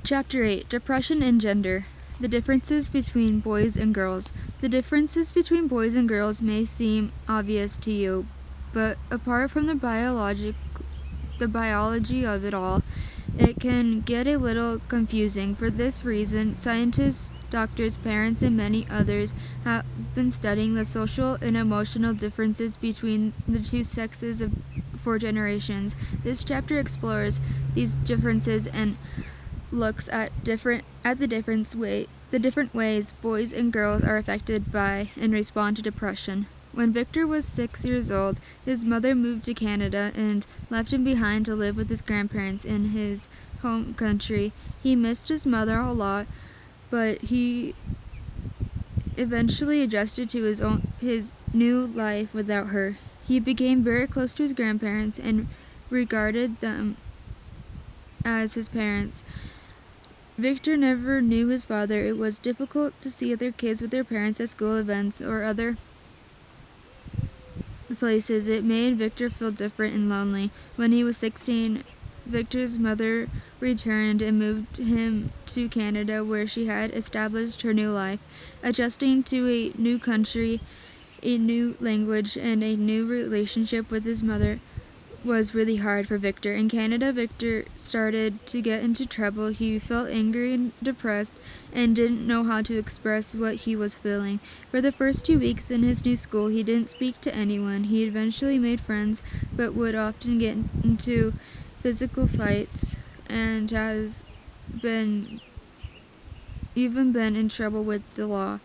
Chapter 8: Depression and Gender. The differences between boys and girls. The differences between boys and girls may seem obvious to you, but apart from the biology of it all, it can get a little confusing. For this reason, scientists, doctors, parents, and many others have been studying the social and emotional differences between the two sexes for generations. This chapter explores these differences and looks at the different ways boys and girls are affected by and respond to depression. When Victor was 6 years old, his mother moved to Canada and left him behind to live with his grandparents in his home country. He missed his mother a lot, but he eventually adjusted to his new life without her. He became very close to his grandparents and regarded them as his parents. Victor never knew his father. It was difficult to see other kids with their parents at school events or other places. It made Victor feel different and lonely. When he was 16, Victor's mother returned and moved him to Canada, where she had established her new life. Adjusting to a new country, a new language, and a new relationship with his mother was really hard for Victor. In Canada, Victor started to get into trouble. He felt angry and depressed and didn't know how to express what he was feeling. For the first 2 weeks in his new school, he didn't speak to anyone. He eventually made friends, but would often get into physical fights and has even been in trouble with the law.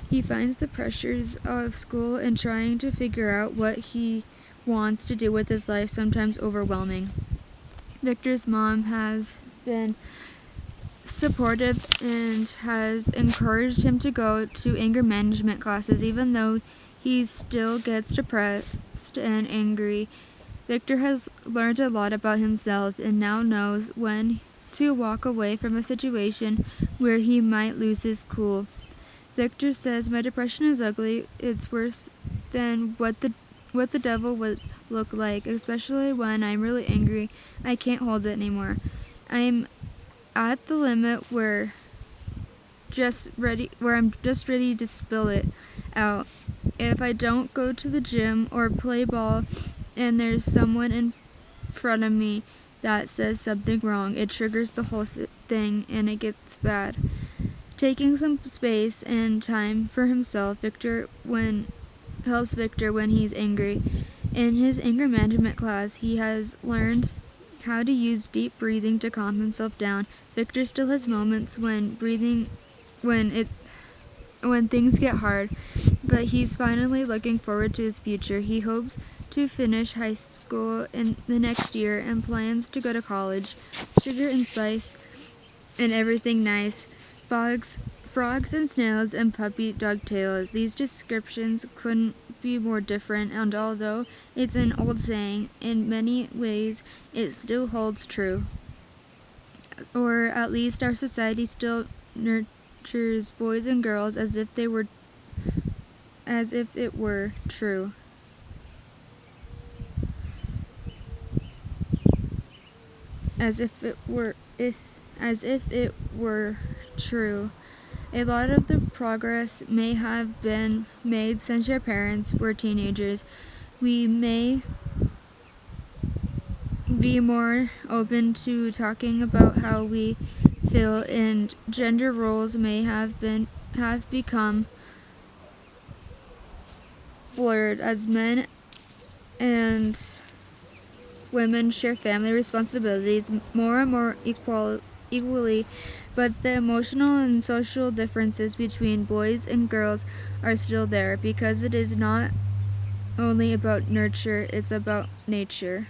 He finds the pressures of school and trying to figure out what he wants to do with his life sometimes overwhelming. Victor's mom has been supportive and has encouraged him to go to anger management classes, even though he still gets depressed and angry. Victor has learned a lot about himself and now knows when to walk away from a situation where he might lose his cool. Victor says, "My depression is ugly. It's worse than what the devil would look like, especially when I'm really angry. I can't hold it anymore. I'm at the limit where I'm just ready to spill it out. If I don't go to the gym or play ball and there's someone in front of me that says something wrong, it triggers the whole thing and it gets bad." Taking some space and time for himself helps Victor when he's angry. In his anger management class, he has learned how to use deep breathing to calm himself down. Victor still has moments when things get hard, but he's finally looking forward to his future. He hopes to finish high school in the next year and plans to go to college. Sugar and spice and everything nice. Frogs and snails and puppy dog tails. These descriptions couldn't be more different, and although it's an old saying, in many ways it still holds true. Or at least our society still nurtures boys and girls as if it were true. As if it were true. A lot of the progress may have been made since your parents were teenagers. We may be more open to talking about how we feel, and gender roles may have become blurred as men and women share family responsibilities more and more equally, but the emotional and social differences between boys and girls are still there because it is not only about nurture, it's about nature.